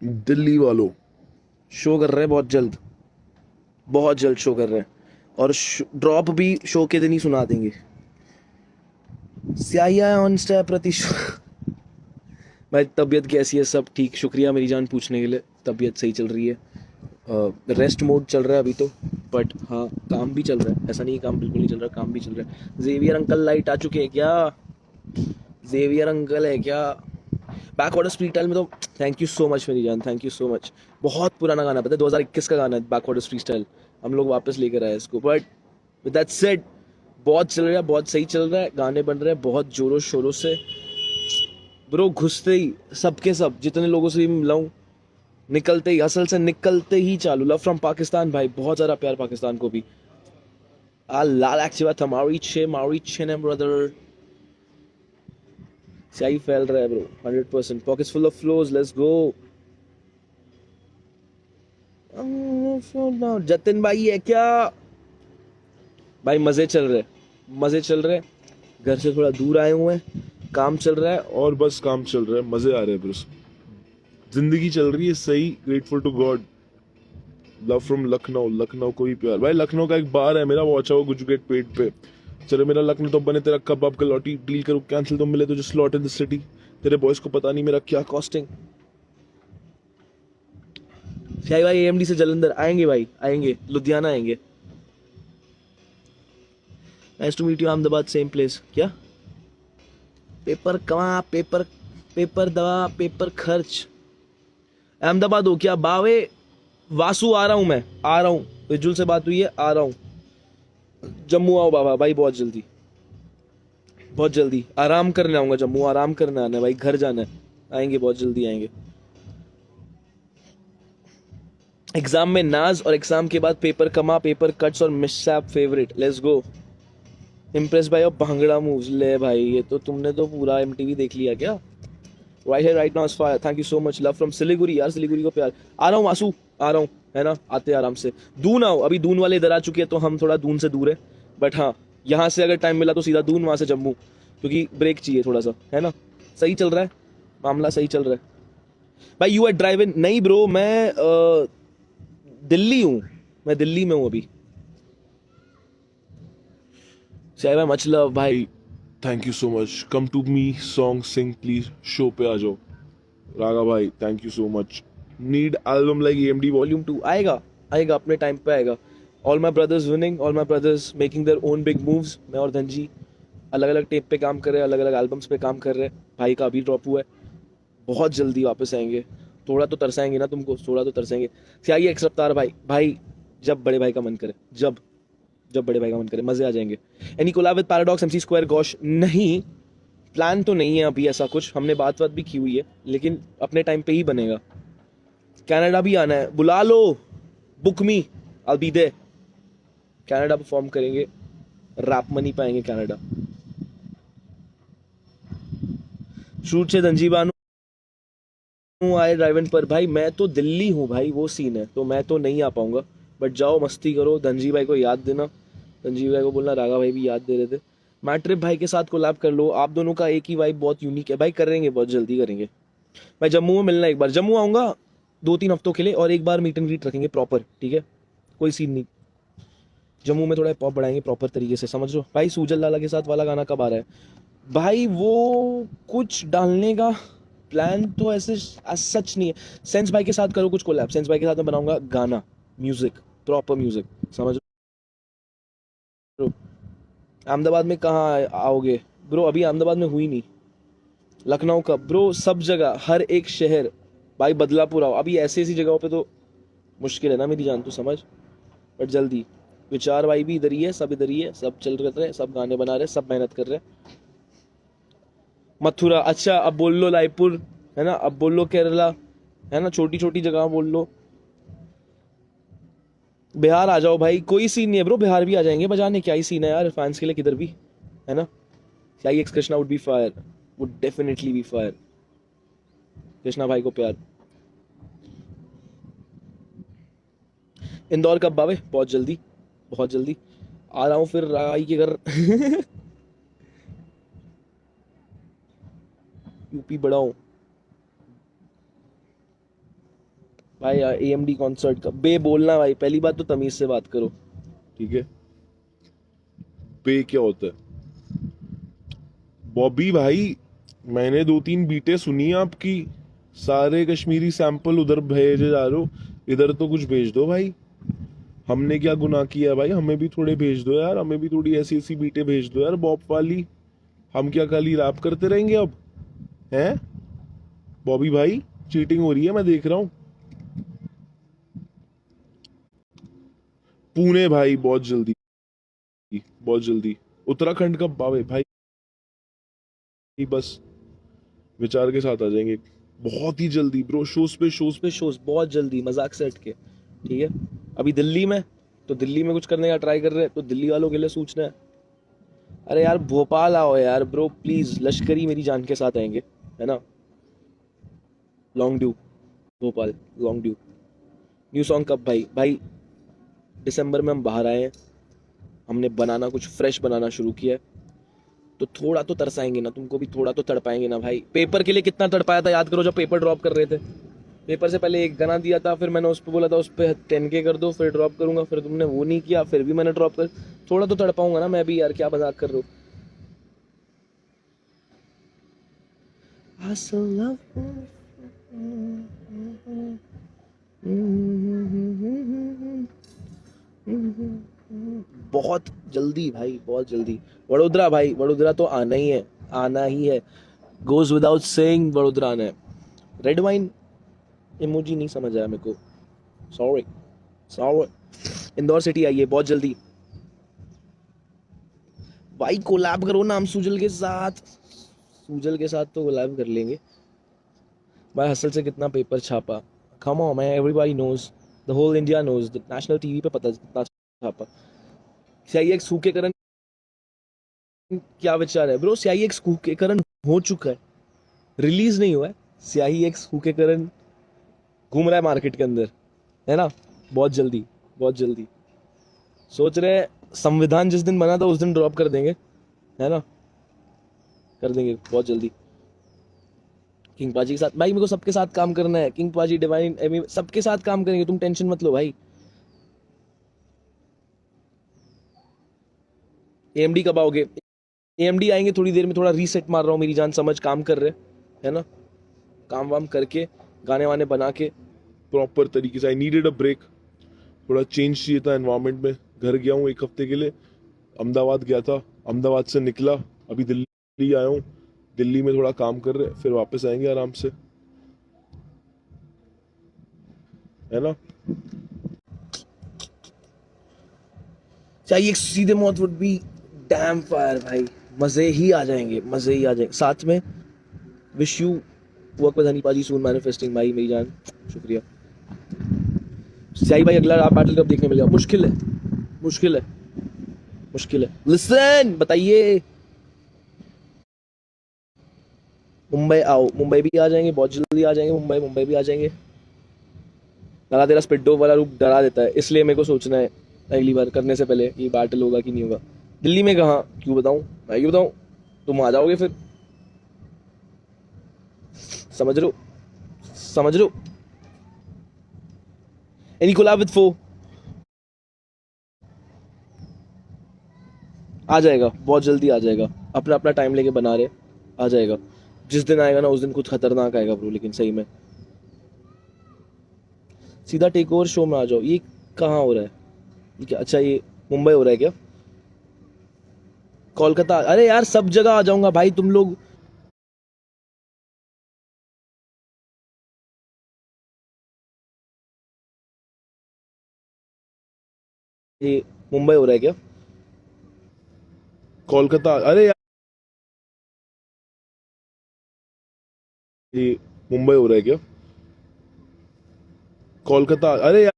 दिल्ली वालों, शो कर रहे हैं बहुत जल्द शो कर रहे हैं। और ड्रॉप भी शो के दिन ही सुना देंगे। स्याहिया ऑन स्टेप प्रति भाई तबीयत कैसी है? सब ठीक, शुक्रिया मेरी जान पूछने के लिए। तबीयत सही चल रही है। रेस्ट मोड चल रहा है अभी तो। बट हाँ, काम भी चल रहा है, ऐसा नहीं काम बिल्कुल नहीं चल रहा, काम भी चल रहा है। जेवियर अंकल लाइट आ चुके हैं क्या? जेवियर अंकल है क्या? बैक वाटर स्ट्रीट स्टाइल में तो थैंक यू सो मच मेरी जान, थैंक यू सो मच। बहुत पुराना गाना, पता है 2021 का गाना है बैक वाटर स्ट्रीट स्टाइल। हम लोग वापस लेकर आए इसको। बट विद दैट सेड, बहुत चल रहा है, बहुत सही चल रहा है, गाने बन रहे हैं बहुत जोरों शोरों से। ब्रो घुसते ही सबके सब जितने लोगों से भी मिला हूँ, निकलते ही असल से निकलते ही चालू लव फ्रॉम पाकिस्तान भाई, बहुत ज़्यादा प्यार पाकिस्तान को भी। आ लाल एक्टिवा था मारी छे ने ब्रदर। सही फैल रहा है bro, 100%। Pockets full of flows, let's go. Jatin भाई है क्या? भाई मजे चल रहे, मजे चल रहे। घर से थोड़ा दूर आए हुए हैं, काम चल रहा है। और बस काम चल रहा है, मजे आ रहे हैं बस। जिंदगी चल रही है सही, grateful to God. Love from Lucknow, Lucknow को ही प्यार। भाई लखनऊ का एक बार है मेरा, वॉच आओ गुजगेट पेट पे। चलो मेरा लखनऊ तो बने, तेरा कबाब का लौटी डील करूँ कैंसिल, तो मिले तुझे स्लॉट इन द सिटी। तेरे बॉयज को पता नहीं मेरा क्या कॉस्टिंग। शाही भाई एएमडी से जलंधर आएंगे भाई, आएंगे, लुधियाना आएंगे। Nice to meet you Ahmedabad, same place. क्या पेपर कमा, पेपर पेपर दवा, पेपर खर्च। अहमदाबाद हो क्या बावे? वासु आ रहा हूँ, मैं आ रहा हूँ। विजुल से बात हुई है, आ रहा हूँ। जम्मू आओ बाबा भाई, बहुत जल्दी, बहुत जल्दी। आराम करने आऊंगा जम्मू, आराम करने आना है भाई, घर जाना है। आएंगे, बहुत जल्दी आएंगे। एग्जाम में नाज और एग्जाम के बाद पेपर कमा, पेपर कट्स और मिसैप favourite. Let's go. Impress by your bhangra moves. ले भाई, ये तो तुमने तो पूरा एमटीवी देख लिया क्या? राइट है, right now is fire, thank you so much. Love from Siliguri. यार सिलीगुड़ी को प्यार। आ रहा हूँ आंसू, आ रहा हूँ, है ना, आते आराम से। दून आओ, अभी दून वाले इधर आ चुके हैं तो हम थोड़ा दून से दूर है। बट हाँ, यहाँ से अगर टाइम मिला तो सीधा दून, वहाँ से जम्मू, क्योंकि ब्रेक चाहिए थोड़ा सा, है ना। सही चल रहा है, मामला सही चल रहा है भाई। You are driving? नहीं ब्रो, मैं दिल्ली हूँ, मैं दिल्ली में हूँ अभी। शायद भाई मच लव भाई। Thank you so much. Come to me song sing please, show पे आ जाओ। रागा भाई thank you so much. Need album like AMD volume. Volume 2 आएगा, आएगा अपने टाइम पे आएगा। All my brothers winning, all my brothers making their own big moves. मैं और धनजी अलग अलग टेप पे काम कर रहे हैं, अलग अलग एल्बम्स पे काम कर रहे हैं। भाई का अभी ड्रॉप हुआ है, बहुत जल्दी वापस आएंगे। थोड़ा तो तरसाएंगे ना तुमको, थोड़ा तो तरसाएंगे। सियाही एक्स रफ्तार भाई, भाई जब बड़े भाई का मन करे, जब जब बड़े भाई का मन करे, मजे आ जाएंगे। Any collab with Paradox MC Square gosh? नहीं, प्लान तो नहीं है अभी ऐसा कुछ, हमने बात बात भी की हुई है, लेकिन अपने टाइम पे ही बनेगा। कनाडा भी आना है, बुला लो, book me, I be there. Canada perform करेंगे, रैप मनी पाएंगे कनाडा। शूट से धनजी बानू आए ड्राइवन पर। भाई मैं तो दिल्ली हूँ भाई, वो सीन है, तो मैं तो नहीं आ पाऊंगा। बट जाओ मस्ती करो, धनजी भाई को याद देना, धनजी भाई को बोलना रागा भाई भी याद दे रहे थे। मैट्रिप भाई के साथ कोलैब कर लो, आप दोनों का एक ही वाइब बहुत यूनिक है भाई। करेंगे, बहुत जल्दी करेंगे भाई। जम्मू में मिलना, एक बार जम्मू आऊंगा 2-3 हफ्तों के लिए, और एक बार मीट एंड ग्रीट रखेंगे प्रॉपर, ठीक है? कोई सीन नहीं। जम्मू में थोड़ा पॉप बढ़ाएंगे प्रॉपर तरीके से, समझ लो भाई। सूजल लाला के साथ वाला गाना कब आ रहा है भाई? वो कुछ डालने का प्लान तो ऐसे सच नहीं है। सेंस भाई के साथ करो कुछ कोलैब, सेंस भाई के साथ मैं बनाऊंगा गाना, म्यूजिक, प्रॉपर म्यूजिक, समझ लो। अहमदाबाद में कहाँ आओगे ब्रो? अभी अहमदाबाद में हुई नहीं। लखनऊ का ब्रो, सब जगह, हर एक शहर भाई। बदलापुर आओ, अभी ऐसी ऐसी जगहों पे तो मुश्किल है ना मेरी जान, तो समझ। बट जल्दी। विचार भाई भी इधर ही है, सब इधर ही है, सब चल रहे हैं, सब गाने बना रहे हैं, सब मेहनत कर रहे हैं। मथुरा, अच्छा अब बोल लो रायपुर, है ना, अब बोल लो केरला, है ना, छोटी छोटी जगह बोल लो। बिहार आ जाओ भाई, कोई सीन नहीं है ब्रो, बिहार भी आ जाएंगे बजाने, क्या ही सीन है यार, फैंस के लिए किधर भी, है ना। क्या ही x Krishna would be fire, would definitely be fire. Krishna भाई को प्यार। इंदौर कब बावे? बहुत जल्दी, बहुत जल्दी आ रहा हूँ फिर राई के घर। यूपी बढ़ाऊँ? भाई AMD कॉन्सर्ट का बे बोलना भाई, पहली बात तो तमीज से बात करो। ठीक है, पे क्या होता है? बॉबी भाई, मैंने 2-3 बीटें सुनी आपकी, सारे कश्मीरी सैंपल उधर भेजे जा रहे हो, इधर तो कुछ भेज दो भाई। हमने क्या गुनाह किया है भाई? हमें भी थोड़े भेज दो यार, हमें भी थोड़ी ऐसी ऐसी बीटें भेज दो यार बॉब वाली। हम क्या खाली रैप करते रहेंगे अब? हैं बॉबी भाई, चीटिंग हो रही है, मैं देख रहा हूँ। पुणे भाई बहुत जल्दी, बहुत जल्दी। उत्तराखंड कब पावे भाई? बस विचार के साथ आ जाएंगे बहुत ही जल्दी ब्रो, शोज बहुत जल्दी, मजाक से हटके। ठीक है, अभी दिल्ली में, तो दिल्ली में कुछ करने का ट्राई कर रहे हैं, तो दिल्ली वालों के लिए सूचना है। अरे यार भोपाल आओ यार ब्रो प्लीज, लश्करी मेरी जान के साथ आएंगे, है ना। Long due, Bhopal, long due. New song कब भाई? भाई दिसंबर में हम बाहर आए हैं, हमने बनाना कुछ फ्रेश बनाना शुरू किया है, तो थोड़ा तो तरसाएंगे ना, तुमको भी थोड़ा तो तड़पाएंगे ना भाई। पेपर के लिए कितना तड़पाया था याद करो, जब पेपर ड्रॉप कर रहे थे। पेपर से पहले एक गाना दिया था, फिर मैंने उस पर बोला था उस पर 10K कर दो, फिर ड्रॉप करूंगा, फिर तुमने वो नहीं किया, फिर भी मैंने ड्रॉप कर। थोड़ा तो तड़पाऊंगा ना मैं भी यार, क्या मजाक कर रहे हो। बहुत जल्दी भाई, बहुत जल्दी। वडोदरा भाई, वडोदरा तो आना ही है, आना ही है। गोज विदाउट सेइंग, वडोदरा आना है। रेड वाइन इमोजी नहीं समझ आया मेरे को, सॉरी सॉरी। इंदौर सिटी आइए बहुत जल्दी भाई, कोलैब करो नाम सुजल के साथ। सुजल के साथ तो कोलैब कर लेंगे भाई। हसल से कितना पेपर छापा, come on man, everybody knows, the whole India knows, the national TV पे पता कितना छापा। CIX के कारण क्या विचार है ब्रो? CIX के कारण हो चुका है, रिलीज नहीं हुआ है। CIX के कारण घूम रहा है मार्केट के अंदर, है ना। बहुत जल्दी, बहुत जल्दी। सोच रहे हैं संविधान जिस दिन बना था उस दिन ड्रॉप कर देंगे, है ना, कर देंगे बहुत जल्दी। किंग पाजी के साथ भाई, मेरे को सबके साथ काम करना है। किंग पाजी, डिवाइन एमी, सबके साथ काम करेंगे, तुम टेंशन मत लो भाई। AMD कब आओगे? AMD आएंगे थोड़ी देर में, थोड़ा रीसेट मार रहा हूँ, मेरी जान समझ काम कर रहे, है ना। काम वाम करके, गाने वाने बना के प्रॉपर तरीके से। आई नीडेड अ ब्रेक, थोड़ा चेंज चाहिए था एनवायरनमेंट में। घर गया हूँ 1 हफ्ते के लिए, अहमदाबाद गया था, अहमदाबाद से निकला, अभी दिल्ली आया हूँ। दिल्ली में थोड़ा काम कर रहे, फिर वापस आएंगे आराम से, है ना। चाहिए सीधे मौत वुड बी डैम फायर भाई, मजे ही आ जाएंगे, मजे ही आ जाएंगे साथ में। Wish you work with Honey पाजी सून, मैनिफेस्टिंग भाई मेरी जान, शुक्रिया। सियाई भाई अगला आप बैटल कब देखने मिलेगा? मुश्किल है, मुश्किल है, मुश्किल है। लिसन बताइए, मुंबई आओ, मुंबई भी आ जाएंगे बहुत जल्दी, आ जाएंगे मुंबई, मुंबई भी आ जाएंगे। लगा तेरा स्पिड्डो वाला रूप डरा देता है, इसलिए मेरे को सोचना है अगली बार करने से पहले कि बैटल होगा कि नहीं होगा। दिल्ली में कहाँ, क्यों बताऊं, मैं क्यों बताऊं, तुम आ जाओगे फिर, समझ लो, समझ लो। एनी कोलैब विद फो आ जाएगा बहुत जल्दी, आ जाएगा, अपना अपना टाइम लेके बना रहे, आ जाएगा। जिस दिन आएगा ना उस दिन कुछ खतरनाक आएगा ब्रो, लेकिन सही में। सीधा टेक ओवर शो में आ जाओ। ये कहाँ हो रहा है? ये क्या, अच्छा ये मुंबई हो रहा है क्या? कोलकाता, अरे यार सब जगह आ जाऊंगा भाई, तुम लोग ये मुंबई हो रहा है क्या? कोलकाता, अरे यार ये मुंबई हो रहा है क्या? कोलकाता, अरे यार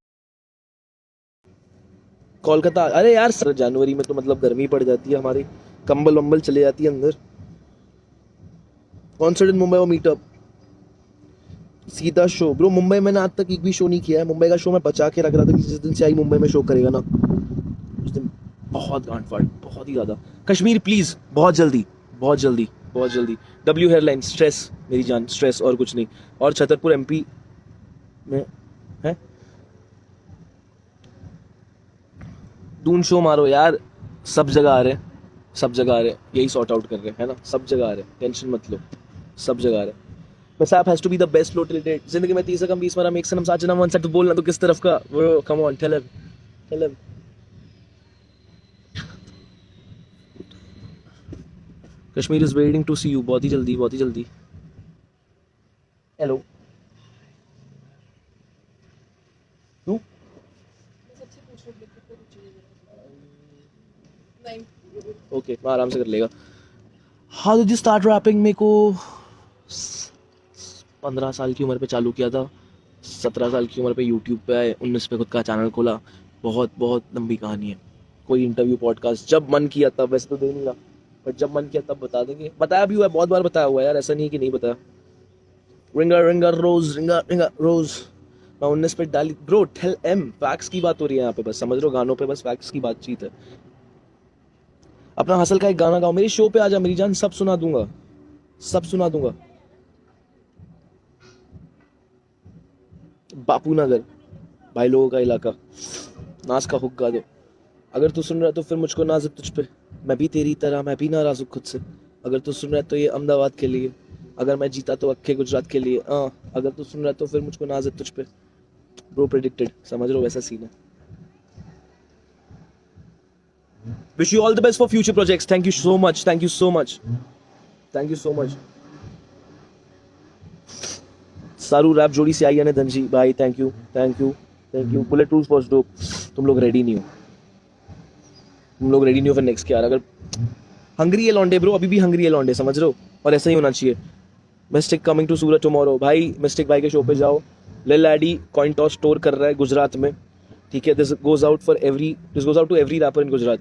कोलकाता, अरे यार सर जनवरी में तो मतलब गर्मी पड़ जाती है हमारी, कंबल वंबल चले जाती है अंदर। कॉन्सर्ट इन मुंबई और मीटअप, सीधा शो ब्रो। मुंबई मैंने आज तक एक भी शो नहीं किया है, मुंबई का शो मैं बचा के रख रहा था कि जिस दिन से आई मुंबई में शो करेगा ना उस दिन बहुत गांड फाड़, बहुत ही ज्यादा। कश्मीर प्लीज, बहुत जल्दी, बहुत जल्दी, बहुत जल्दी। W हेयरलाइन, स्ट्रेस मेरी जान, स्ट्रेस और कुछ नहीं। और छतरपुर MP में है। दून शो मारो यार, सब जगह आ रहे हैं, सब जगह आ रहे हैं, यही सॉर्ट आउट कर रहे हैं, है ना, सब जगह आ रहे हैं, टेंशन मत लो, सब जगह आ रहे हैं। बस आप has to be the best flow till date. जिंदगी में 30 कम 20 मरा मेक सनम साजना वन सेट, तो बोलना तो किस तरफ का वो, come on tell him. Kashmir is waiting to see you, बहुत ही जल्दी, बहुत ही जल्दी। हेलो तू ओके, मैं आराम से कर लेगा। How did you start rapping? मेरे को 15 साल की उम्र पे चालू किया था, 17 साल की उम्र पे यूट्यूब पे आए, 19 पे खुद का चैनल खोला। बहुत बहुत लंबी कहानी है, कोई इंटरव्यू पॉडकास्ट जब मन किया तब, वैसे तो दे नहीं रहा, बट जब मन किया तब बता देंगे। बताया भी हुआ है, बहुत बार बताया हुआ है यार, ऐसा नहीं है कि नहीं बताया। रिंगर रिंगर रोज, रिंगर रिंगर रोज, मैं 19 पे डाली ब्रो। टेल एम, फैक्ट्स की बात हो रही है यहाँ पे, बस समझ लो, गानों पे बस फैक्ट्स की बातचीत है। अपना हसल का एक गाना गाओ, मेरे शो पे आ जा मेरी जान, सब सुना दूंगा, सब सुना दूंगा। बापू नगर भाई लोगों का इलाका, नाज का हुक्का दो। अगर तू सुन रहा है तो फिर मुझको नाज है तुझ पे, मैं भी तेरी तरह, मैं भी नाराज हूँ खुद से। अगर तू सुन रहा है तो ये अहमदाबाद के लिए, अगर मैं जीता तो अक्खे गुजरात के लिए। अगर तू सुन रहा है तो फिर मुझको नाज है तुझ पे। ब्रो प्रेडिक्टेड, समझ लो वैसा सीन है। Wish you all the best for future projects. Thank you so much, thank you so much, thank you so much. सारू रैप जोड़ी से आई है धनजी भाई, thank you thank you thank you. Bullet rules for dope, तुम लोग ready नहीं हो, तुम लोग रेडी नहीं हो फिर नेक्स्ट क्या यार। अगर हंग्री है लॉन्डे ब्रो, अभी भी हंग्री है लॉन्डे, समझ रहे हो, और ऐसा ही होना चाहिए। Mystic coming to Surat tomorrow भाई, मिस्टिक भाई के शो पे जाओ। लिल एडी कॉइन टॉस टूर कर रहा है गुजरात में, ठीक है। This goes out to every rapper in Gujarat.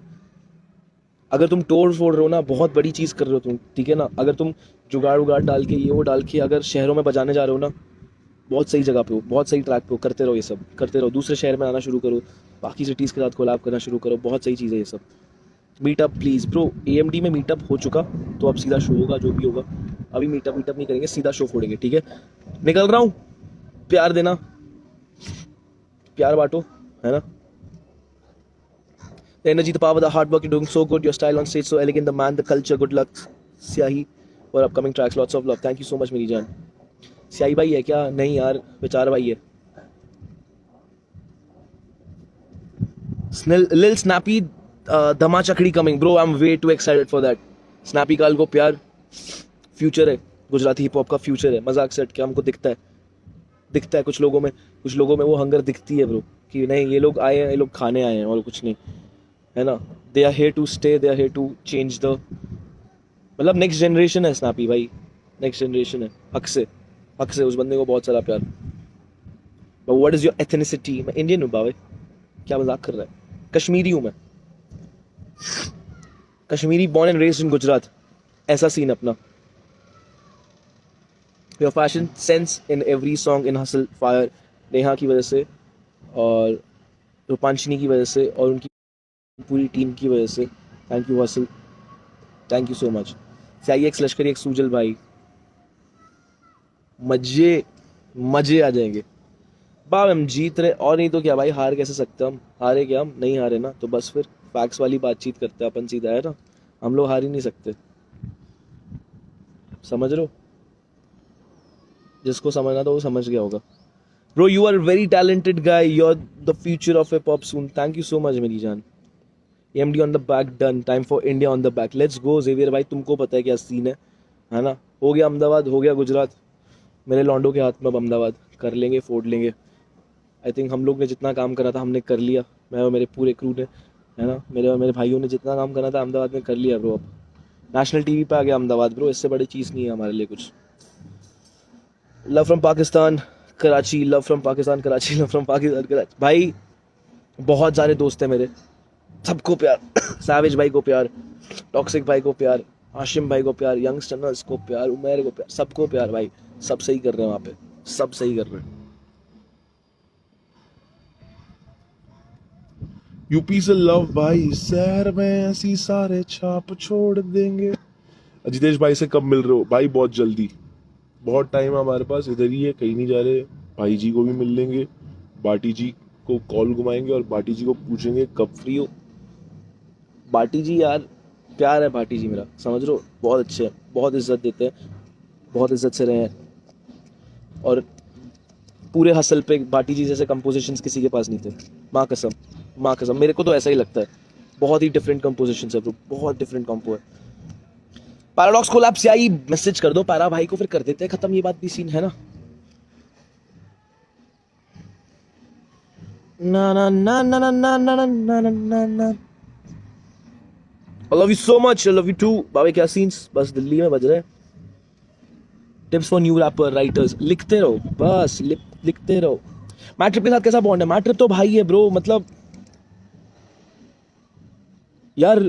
अगर तुम टोर फोड़ रहे हो ना, बहुत बड़ी चीज़ कर रहे हो तुम, ठीक है ना। अगर तुम जुगाड़ उगाड़ डाल के, ये वो डाल के अगर शहरों में बजाने जा रहे हो ना, बहुत सही जगह पे हो, बहुत सही ट्रैक पे हो, करते रहो ये सब, करते रहो। दूसरे शहर में आना शुरू करो, बाकी सिटीज़ के साथ कोलैब करना शुरू करो, बहुत सही चीज़ है ये सब। मीटअप प्लीज़ ब्रो, AMD में मीटअप हो चुका, तो अब सीधा शो होगा, जो भी होगा। अभी मीटअप नहीं करेंगे, सीधा शो फोड़ेंगे, ठीक है। निकल रहा हूँ, प्यार देना, प्यार बांटो, है ना। The energy, the power, the hard work, you're doing so good. Your style on stage so elegant. The man, the culture. Good luck, स्याही, for upcoming tracks. Lots of love. Thank you so much, मेरी जान। स्याही भाई है क्या? नहीं यार, बेचार भाई है। Lil Snappy, Dhama चकड़ी coming, bro. I'm way too excited for that. Snappy काल को प्यार, फ्यूचर है, गुजराती हिप हॉप का फ्यूचर है। मजाक सेट क्या हमको दिखता है कुछ लोगों में वो हंगर दिखती है ब्रो, कि नहीं ये लोग आए हैं, ये लोग खाने आए हैं और कुछ नहीं, है ना। They are here to stay, they are here to change the, मतलब नेक्स्ट जनरेशन है स्नैपी भाई, नेक्स्ट जनरेशन है। हक से उस बंदे को बहुत सारा प्यार। But what is your ethnicity? मैं इंडियन हूँ बावे, क्या मजाक कर रहा है। कश्मीरी हूँ मैं, Kashmiri, born and raised in Gujarat, ऐसा सीन अपना। Your fashion sense in every song in hustle fire, Neha की वजह से और रूपांशनी की वजह से और उनकी पूरी टीम की वजह से। Thank you hustle, thank you so much. CIX लश्करी, एक सूजल भाई, मजे आ जाएंगे। बाब हम जीत रहे, और नहीं तो क्या भाई, हार कैसे सकते हम, हारे क्या, हम नहीं हारे ना, तो बस फिर फैक्स वाली बातचीत करते हैं अपन, सीधा है ना, हम लोग हार ही नहीं सकते, समझ रहे हो। जिसको समझना था वो समझ गया होगा। Bro you are very talented guy, you are the future of hip hop soon. Thank you so much मेरी जान। AMD on the back, done, time for India on the back, let's go Xavier भाई, तुमको पता है क्या scene है ना। हो गया अहमदाबाद, हो गया गुजरात, मेरे लॉन्डो के हाथ में अब अहमदाबाद, कर लेंगे, फोड़ लेंगे। आई थिंक हम लोग ने जितना काम करा था हमने कर लिया, मैं और मेरे पूरे क्रू ने, है ना, मेरे और मेरे भाइयों ने जितना काम करा था अहमदाबाद में कर लिया ब्रो। अब नेशनल TV पे आ गया अहमदाबाद ब्रो, इससे बड़ी चीज़ नहीं है हमारे लिए कुछ। Love from Pakistan Karachi, love from Pakistan Karachi, love from Pakistan Karachi भाई। बहुत सारे दोस्त हैं मेरे, सबको प्यार। साविज भाई को प्यार, टॉक्सिक भाई को प्यार, हाशिम भाई को प्यार, यंगस्टर्स को प्यार, उमेर को प्यार, सबको प्यार भाई। सब सही कर रहे हैं वहाँ पे, सब सही कर रहे हैं। यूपी से लव भाई, शहर में ऐसी सारे छाप छोड़ देंगे। अजितेश भाई से कब मिल रहे हो भाई? बहुत जल्दी, बहुत टाइम है हमारे पास, इधर ही है, कहीं नहीं जा रहे। भाई जी को भी मिल लेंगे, बाटी जी को कॉल घुमाएंगे और बाटी जी को पूछेंगे कब फ्री हो। बाटी जी यार, प्यार है बाटी जी मेरा, समझ रहे हो, बहुत अच्छे हैं, बहुत इज्जत देते हैं, बहुत इज्जत से रहे हैं। और पूरे हसल पे बाटी जी जैसे कंपोजिशंस किसी के पास नहीं थे, माँ कसम, माँ कसम, मेरे को तो ऐसा ही लगता है। बहुत ही डिफरेंट कंपोजिशंस है ब्रो, बहुत डिफरेंट कंपो है। पैराडॉक्स कोलैब से आई, मैसेज कर दो पैरा भाई को, फिर कर देते हैं खत्म ये बात भी, सीन है ना। ना ना ना ना ना ना ना ना ना ना ना। I love you so much, I love you too। बाबे क्या सीन्स, बस दिल्ली में बज रहे हैं। Tips for new rapper writers, लिखते रहो बस, लिखते रहो। मैट्रिप के साथ कैसा बॉन्ड है? मैट्रिप तो भाई है ब्रो, मतलब यार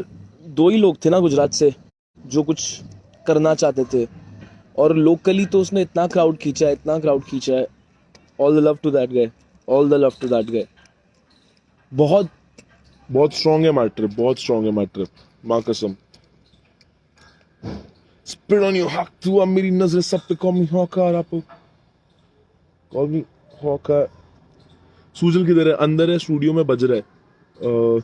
दो ही लोग थे ना गुजरात से जो कुछ करना चाहते थे, और लोकली तो उसने इतना क्राउड खींचा है, इतना क्राउड खींचा है। All the love to that guy, all the love to that guy. बहुत बहुत स्ट्रांग है मैट्रिप, बहुत स्ट्रांग है मैट्रिप, माँ कसम। स्पिट ऑन यू हक तू, अब मेरी नजर सब पे कॉल मी हॉकर, आप कॉल मी हॉकर। सूजल किधर है? अंदर है, स्टूडियो में बज रहा है।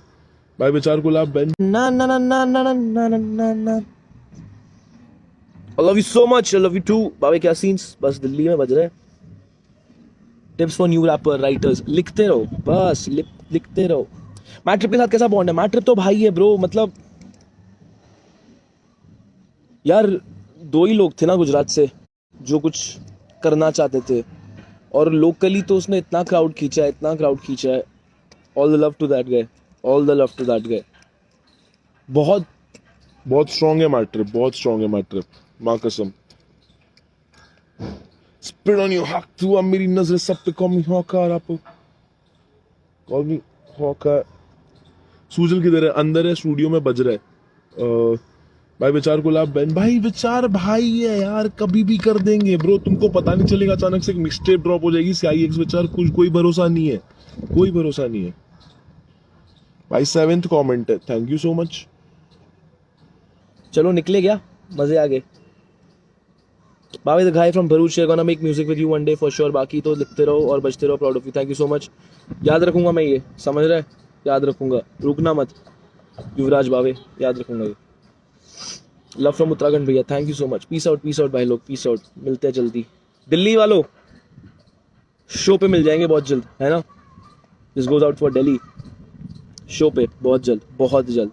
भाई विचार कोलैब बेन। ना ना ना ना ना ना ना ना ना ना। I love you so much, I love you too। बाबे क्या सीन्स, बस दिल्ली में बज रहे हैं। Tips for new rapper writers, लिखते रहो बस, लिखते रहो। मैट्रिप के साथ कैसा बॉन्ड है? मैट्रिप तो भाई है ब्रो, मतलब यार दो ही लोग थे ना गुजरात से जो कुछ करना चाहते थे, और लोकली तो उसने इतना क्राउड खींचा है, इतना क्राउड खींचा है। All the love to that guy, all the love to that guy. बहुत बहुत स्ट्रांग है मैट्रिप, बहुत स्ट्रांग है मैट्रिप, माँ कसम। स्पिट ऑन यू हक तू, अब मेरी नजर सब पे कॉल मी हॉकर, आप कॉल मी हॉकर। सूजल किधर है? अंदर है, स्टूडियो में बज रहा है। भाई विचार कोलैब बेन। भाई विचार भाई है यार, कभी भी कर देंगे ब्रो, तुमको पता नहीं चलेगा, अचानक से एक मिक्सटेप ड्रॉप हो जाएगी। CIX विचार कुछ, कोई भरोसा नहीं है, कोई भरोसा नहीं है। भाई 7th कमेंट है, थैंक यू सो मच। चलो निकले क्या, मजे आ गए। बाबे the guy from Bharuch gonna make music with you one day for sure. बाकी तो लिखते रहो और बजते रहो, proud of you, thank you so much. याद रखूंगा मैं ये, समझ रहे, याद रखूंगा, रुकना मत युवराज बाबे, याद रखूंगा ये। लव फ्रॉम उत्तराखंड भैया, thank you so much. Peace out भाई लोग, पीस आउट, मिलते हैं जल्दी। दिल्ली वालों शो पे मिल जाएंगे बहुत जल्द, है ना। This goes out for Delhi, show पे बहुत जल्द, बहुत जल्द।